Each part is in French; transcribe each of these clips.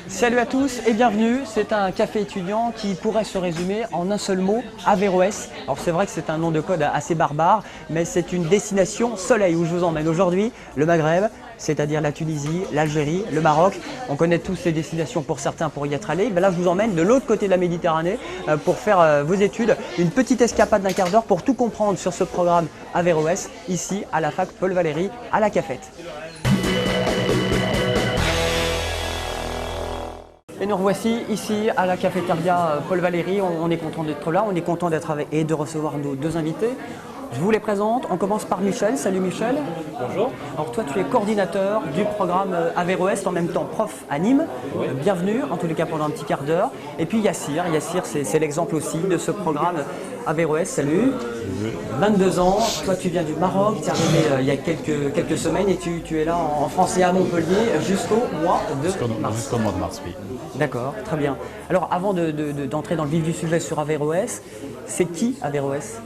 Salut à tous et bienvenue, c'est un café étudiant qui pourrait se résumer en un seul mot, Averroès. Alors c'est vrai que c'est un nom de code assez barbare, mais c'est une destination soleil où je vous emmène aujourd'hui, le Maghreb, c'est-à-dire la Tunisie, l'Algérie, le Maroc. On connaît tous ces destinations pour certains pour y être allés. Ben là je vous emmène de l'autre côté de la Méditerranée pour faire vos études. Une petite escapade d'un quart d'heure pour tout comprendre sur ce programme Averroès, ici à la fac Paul Valéry à la Cafette. Et nous revoici ici à la cafétéria Paul Valéry. On est content d'être là, on est content d'être avec et de recevoir nos deux invités. Je vous les présente, on commence par Michel. Salut Michel. Bonjour. Alors toi tu es coordinateur du programme Averroès, en même temps prof à Nîmes. Oui. Bienvenue, en tous les cas pendant un petit quart d'heure. Et puis Yassir, c'est l'exemple aussi de ce programme Averroès. Salut. 22 ans, toi tu viens du Maroc, tu es arrivé il y a quelques semaines et tu es là en France et à Montpellier jusqu'au mois de mars. Jusqu'au mois de mars, oui. D'accord, très bien. Alors avant d'entrer dans le vif du sujet sur Averroès, c'est qui Averroès ?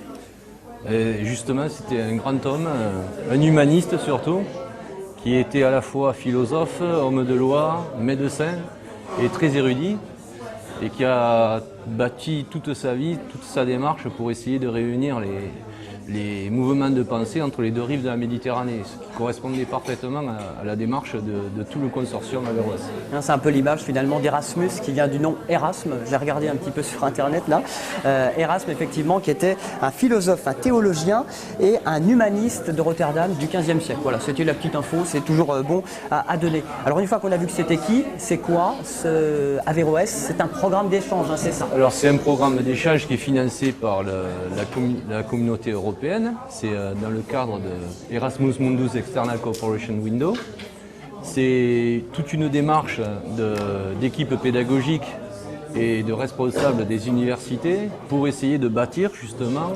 Et justement, c'était un grand homme, un humaniste surtout, qui était à la fois philosophe, homme de loi, médecin et très érudit, et qui a bâti toute sa vie, toute sa démarche pour essayer de réunir les mouvements de pensée entre les deux rives de la Méditerranée, ce qui correspondait parfaitement à la démarche de tout le consortium Averroès. C'est un peu l'image finalement d'Erasmus qui vient du nom Erasme. J'ai regardé un petit peu sur internet là. Erasme effectivement qui était un philosophe, un théologien et un humaniste de Rotterdam du XVe siècle. Voilà, c'était la petite info, c'est toujours bon à donner. Alors une fois qu'on a vu que c'était qui, c'est quoi ce Averroès? C'est un programme d'échange, hein, c'est ça? Alors c'est un programme d'échange qui est financé par la communauté européenne. C'est dans le cadre de Erasmus Mundus External Cooperation Window. C'est toute une démarche d'équipe pédagogique et de responsables des universités pour essayer de bâtir justement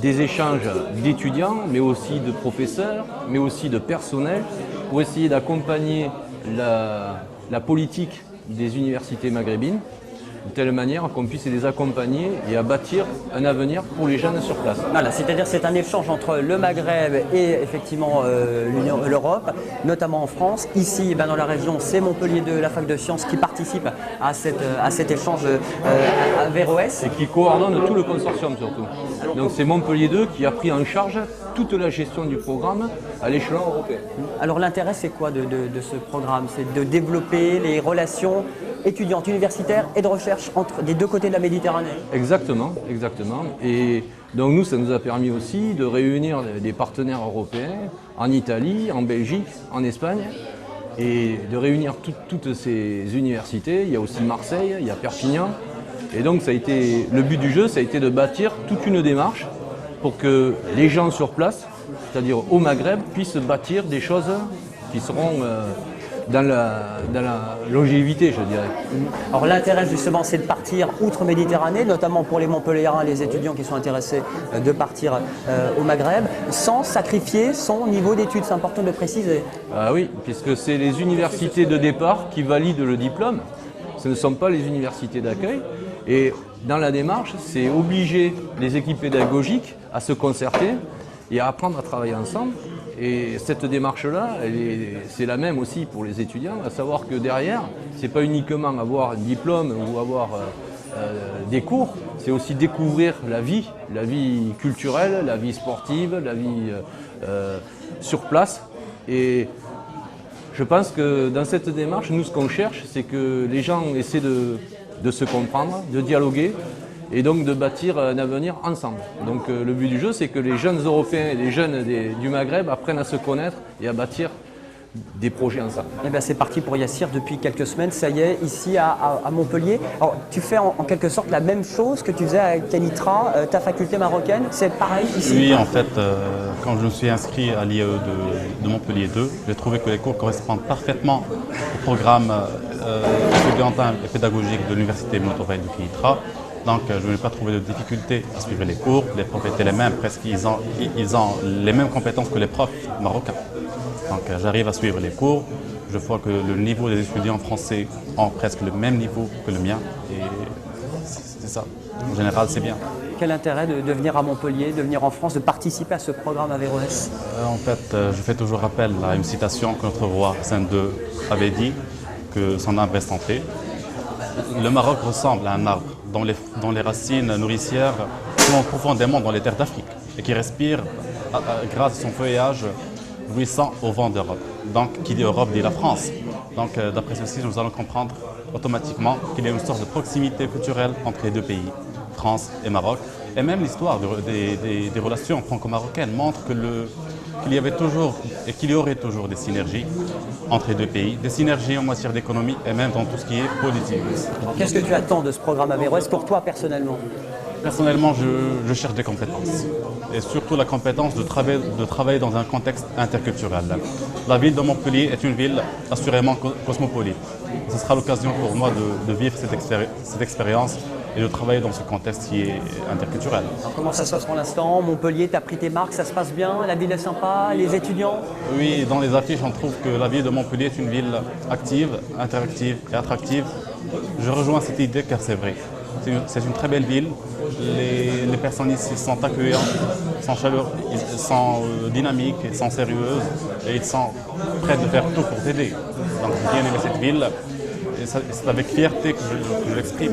des échanges d'étudiants, mais aussi de professeurs, mais aussi de personnel, pour essayer d'accompagner la politique des universités maghrébines de telle manière qu'on puisse les accompagner et à bâtir un avenir pour les jeunes sur place. Voilà, c'est-à-dire c'est un échange entre le Maghreb et effectivement l'Europe, notamment en France. Ici, dans la région, c'est Montpellier 2, la fac de sciences, qui participe à cet échange Averroès. Et qui coordonne tout le consortium surtout. Donc c'est Montpellier 2 qui a pris en charge toute la gestion du programme à l'échelon européen. Alors l'intérêt, c'est quoi de ce programme? C'est de développer les relations étudiantes, universitaires et de recherche entre les deux côtés de la Méditerranée. Exactement, exactement. Et donc nous, ça nous a permis aussi de réunir des partenaires européens en Italie, en Belgique, en Espagne, et de réunir toutes ces universités. Il y a aussi Marseille, il y a Perpignan. Et donc le but du jeu, ça a été de bâtir toute une démarche pour que les gens sur place, c'est-à-dire au Maghreb, puissent bâtir des choses qui seront dans la longévité, je dirais. Alors l'intérêt justement, c'est de partir outre-Méditerranée, notamment pour les Montpelliérains, les étudiants qui sont intéressés de partir au Maghreb, sans sacrifier son niveau d'études. C'est important de le préciser. Ah oui, puisque c'est les universités de départ qui valident le diplôme. Ce ne sont pas les universités d'accueil. Et dans la démarche, c'est obliger les équipes pédagogiques à se concerter et à apprendre à travailler ensemble. Et cette démarche-là, c'est la même aussi pour les étudiants, à savoir que derrière, ce n'est pas uniquement avoir un diplôme ou avoir des cours, c'est aussi découvrir la vie culturelle, la vie sportive, la vie sur place. Et je pense que dans cette démarche, nous, ce qu'on cherche, c'est que les gens essaient de se comprendre, de dialoguer, et donc de bâtir un avenir ensemble. Donc le but du jeu, c'est que les jeunes Européens et les jeunes du Maghreb apprennent à se connaître et à bâtir des projets ensemble. Et bien c'est parti pour Yassir depuis quelques semaines, ça y est, ici à Montpellier. Alors tu fais en quelque sorte la même chose que tu faisais à Kenitra, ta faculté marocaine, c'est pareil ici? Oui, en fait, quand je me suis inscrit à l'IAE de Montpellier 2, j'ai trouvé que les cours correspondent parfaitement au programme étudiantin et pédagogique de l'université Montpellier de Kenitra. Donc je n'ai pas trouvé de difficulté à suivre les cours, les profs étaient les mêmes, presque ils ont les mêmes compétences que les profs marocains. Donc j'arrive à suivre les cours, je vois que le niveau des étudiants français ont presque le même niveau que le mien et c'est ça, en général c'est bien. Quel intérêt de venir à Montpellier, de venir en France, de participer à ce programme Averroès? En fait, je fais toujours appel à une citation que notre roi Saint II avait dit que son âme reste en paix. Le Maroc ressemble à un arbre dont les racines nourricières sont profondément dans les terres d'Afrique et qui respire grâce à son feuillage jouissant au vent d'Europe. Donc, qui dit Europe dit la France. Donc, d'après ceci, nous allons comprendre automatiquement qu'il y a une sorte de proximité culturelle entre les deux pays, France et Maroc. Et même l'histoire des relations franco-marocaines montre qu'il y avait toujours et qu'il y aurait toujours des synergies entre les deux pays, des synergies en matière d'économie et même dans tout ce qui est politique. Qu'est-ce que tu attends de ce programme Averroès pour toi personnellement? Personnellement, je cherche des compétences et surtout la compétence de travailler dans un contexte interculturel. La ville de Montpellier est une ville assurément cosmopolite. Ce sera l'occasion pour moi de vivre cette expérience et de travailler dans ce contexte qui est interculturel. Alors, comment ça se passe pour l'instant? Montpellier, tu as pris tes marques, ça se passe bien? La ville est sympa? Les étudiants? Oui, dans les affiches, on trouve que la ville de Montpellier est une ville active, interactive et attractive. Je rejoins cette idée car c'est vrai. C'est une très belle ville. Les personnes ici sont accueillantes, sont chaleureuses, sont dynamiques, sont sérieuses et ils sont prêts de faire tout pour t'aider. Donc j'ai bien aimé cette ville et c'est avec fierté que je l'exprime.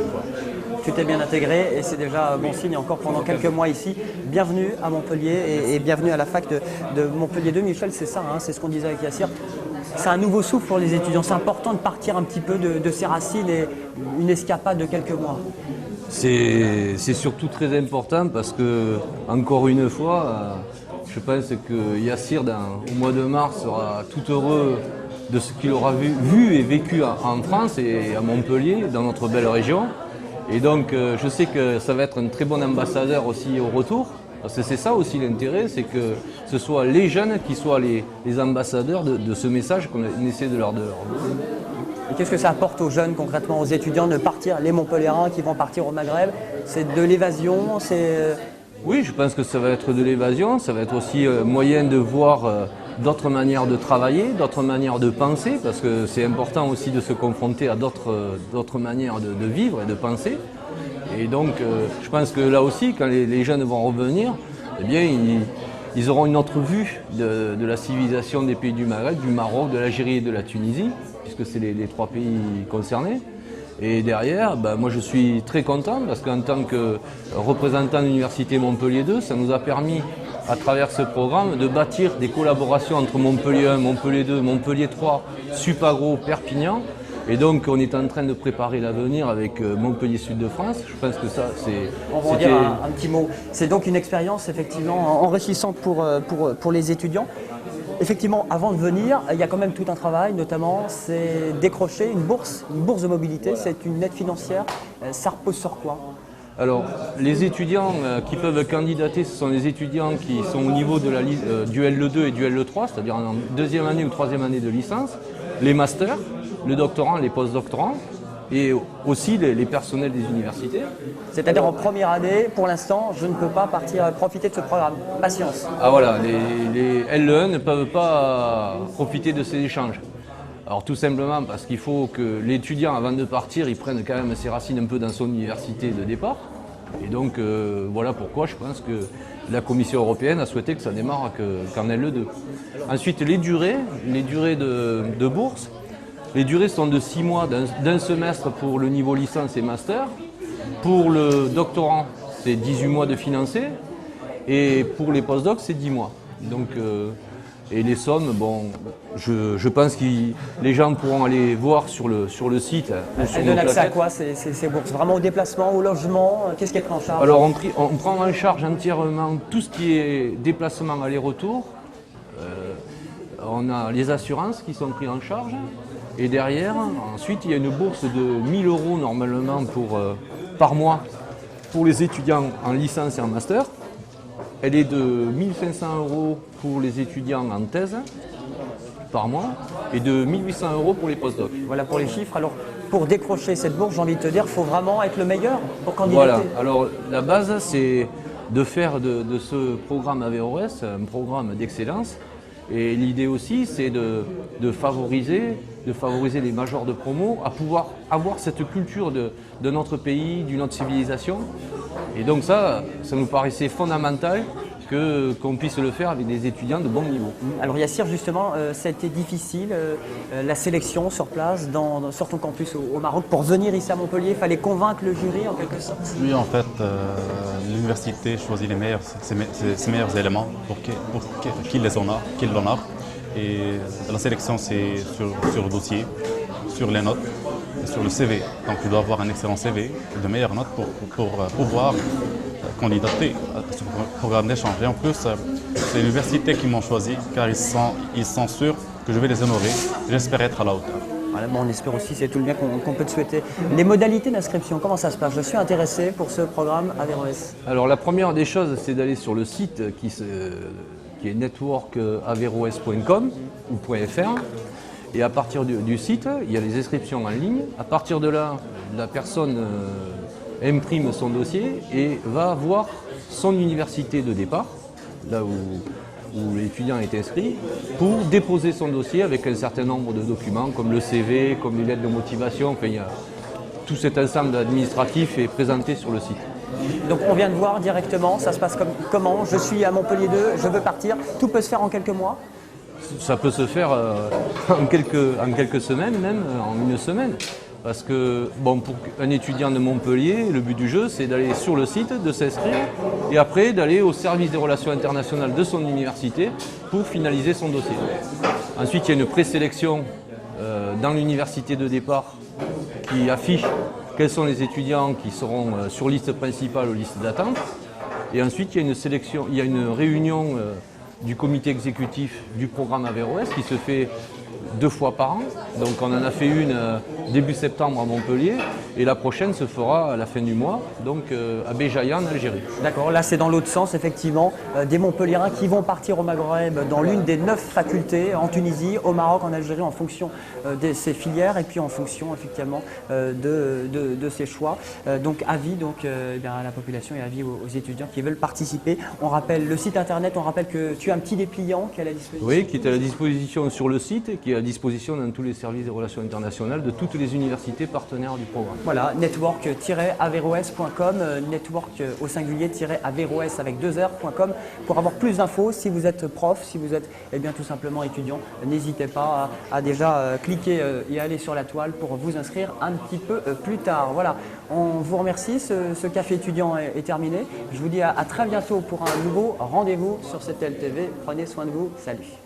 Tu t'es bien intégré et c'est déjà bon signe encore pendant quelques mois ici. Bienvenue à Montpellier et bienvenue à la fac de Montpellier 2. Michel, c'est ça, hein, c'est ce qu'on disait avec Yassir. C'est un nouveau souffle pour les étudiants. C'est important de partir un petit peu de ses racines et une escapade de quelques mois. C'est surtout très important parce que, encore une fois, je pense que Yassir, au mois de mars, sera tout heureux de ce qu'il aura vu et vécu en France et à Montpellier, dans notre belle région. Et donc, je sais que ça va être un très bon ambassadeur aussi au retour. Parce que c'est ça aussi l'intérêt, c'est que ce soit les jeunes qui soient les ambassadeurs de ce message qu'on essaie de leur donner. Et qu'est-ce que ça apporte aux jeunes concrètement, aux étudiants de partir, les Montpelliérains qui vont partir au Maghreb? C'est de l'évasion, c'est... Oui, je pense que ça va être de l'évasion, ça va être aussi moyen de voir d'autres manières de travailler, d'autres manières de penser, parce que c'est important aussi de se confronter à d'autres manières de vivre et de penser. Et donc, je pense que là aussi, quand les jeunes vont revenir, eh bien, ils auront une autre vue de la civilisation des pays du Maghreb, du Maroc, de l'Algérie et de la Tunisie, puisque c'est les trois pays concernés. Et derrière, moi je suis très content parce qu'en tant que représentant de l'Université Montpellier 2, ça nous a permis, à travers ce programme, de bâtir des collaborations entre Montpellier 1, Montpellier 2, Montpellier 3, Supagro, Perpignan. Et donc on est en train de préparer l'avenir avec Montpellier Sud de France. Je pense que ça, c'est... On va en dire un petit mot. C'est donc une expérience effectivement enrichissante pour les étudiants. Effectivement, avant de venir, il y a quand même tout un travail, notamment c'est décrocher une bourse de mobilité, c'est une aide financière. Ça repose sur quoi? Alors, les étudiants qui peuvent candidater, ce sont les étudiants qui sont au niveau du LE2 et du LE3, c'est-à-dire en deuxième année ou troisième année de licence, les masters, le doctorant, les post-doctorants, et aussi les personnels des universités. C'est-à-dire en première année, pour l'instant, je ne peux pas profiter de ce programme. Patience. Ah voilà, les LE1 ne peuvent pas profiter de ces échanges. Alors tout simplement parce qu'il faut que l'étudiant, avant de partir, il prenne quand même ses racines un peu dans son université de départ. Et donc voilà pourquoi je pense que la Commission européenne a souhaité que ça démarre qu'en LE2. Ensuite, les durées de bourse. Les durées sont de 6 mois, d'un semestre pour le niveau licence et master. Pour le doctorant, c'est 18 mois de financé. Et pour les postdocs, c'est 10 mois. Donc, et les sommes, bon, je pense que les gens pourront aller voir sur le site. Elles donnent accès à quoi ces bourses? Vraiment au déplacement, au logement? Qu'est-ce qui est pris en charge? Alors on prend en charge entièrement tout ce qui est déplacement aller-retour. On a les assurances qui sont prises en charge. Et derrière, ensuite, il y a une bourse de 1 000 € normalement par mois pour les étudiants en licence et en master. Elle est de 1 500 € pour les étudiants en thèse par mois et de 1 800 € pour les postdocs. Voilà pour les chiffres. Alors, pour décrocher cette bourse, j'ai envie de te dire, il faut vraiment être le meilleur pour candidater. Voilà. Alors, la base, c'est de faire de ce programme Averroès un programme d'excellence. Et l'idée aussi, c'est de favoriser les majors de promo à pouvoir avoir cette culture de notre pays, d'une autre civilisation. Et donc ça nous paraissait fondamental qu'on puisse le faire avec des étudiants de bon niveau. Alors Yassir, justement, ça a été difficile, la sélection sur place, sur ton campus au Maroc, pour venir ici à Montpellier, il fallait convaincre le jury en quelque sorte. Oui, en fait, l'université choisit ses meilleurs éléments pour qu'il l'honore. Et la sélection, c'est sur le dossier, sur les notes et sur le CV. Donc, tu dois avoir un excellent CV, de meilleures notes pour pouvoir candidater à ce programme d'échange. Et en plus, c'est l'université qui m'ont choisi car ils sont sûrs que je vais les honorer. J'espère être à la hauteur. Voilà, bon, on espère aussi, c'est tout le bien qu'on peut te souhaiter. Les modalités d'inscription, comment ça se passe? Je suis intéressé pour ce programme Averroès. Alors la première des choses, c'est d'aller sur le site qui est networkaverroes.com ou .fr. Et à partir du site, il y a les inscriptions en ligne. À partir de là, la personne imprime son dossier et va voir son université de départ, là où l'étudiant est inscrit, pour déposer son dossier avec un certain nombre de documents, comme le CV, comme les lettres de motivation. Enfin, tout cet ensemble administratif est présenté sur le site. Donc on vient de voir directement, ça se passe comment? Je suis à Montpellier 2, je veux partir, tout peut se faire en quelques mois? Ça peut se faire en quelques semaines, même en une semaine. Parce que bon, pour un étudiant de Montpellier, le but du jeu, c'est d'aller sur le site, de s'inscrire et après d'aller au service des relations internationales de son université pour finaliser son dossier. Ensuite, il y a une présélection dans l'université de départ qui affiche quels sont les étudiants qui seront sur liste principale ou liste d'attente. Et ensuite, il y a une sélection, il y a une réunion du comité exécutif du programme Averroès qui se fait 2 fois par an. Donc on en a fait une début septembre à Montpellier et la prochaine se fera à la fin du mois, donc à Béjaïa en Algérie. D'accord, là c'est dans l'autre sens effectivement, des Montpelliérains qui vont partir au Maghreb dans l'une des 9 facultés en Tunisie, au Maroc, en Algérie en fonction de ses filières et puis en fonction effectivement de ses choix. Donc avis à la population et avis aux étudiants qui veulent participer. On rappelle le site internet, on rappelle que tu as un petit dépliant qui est à la disposition. Oui, qui est à la disposition sur le site et qui est à disposition dans tous les services des relations internationales de toutes les universités partenaires du programme. Voilà, network-averroes.com, network au singulier-averroes avec 2r.com pour avoir plus d'infos. Si vous êtes prof, si vous êtes tout simplement étudiant, n'hésitez pas à déjà cliquer et aller sur la toile pour vous inscrire un petit peu plus tard. Voilà, on vous remercie, ce café étudiant est terminé. Je vous dis à très bientôt pour un nouveau rendez-vous sur CTL TV. Prenez soin de vous, salut.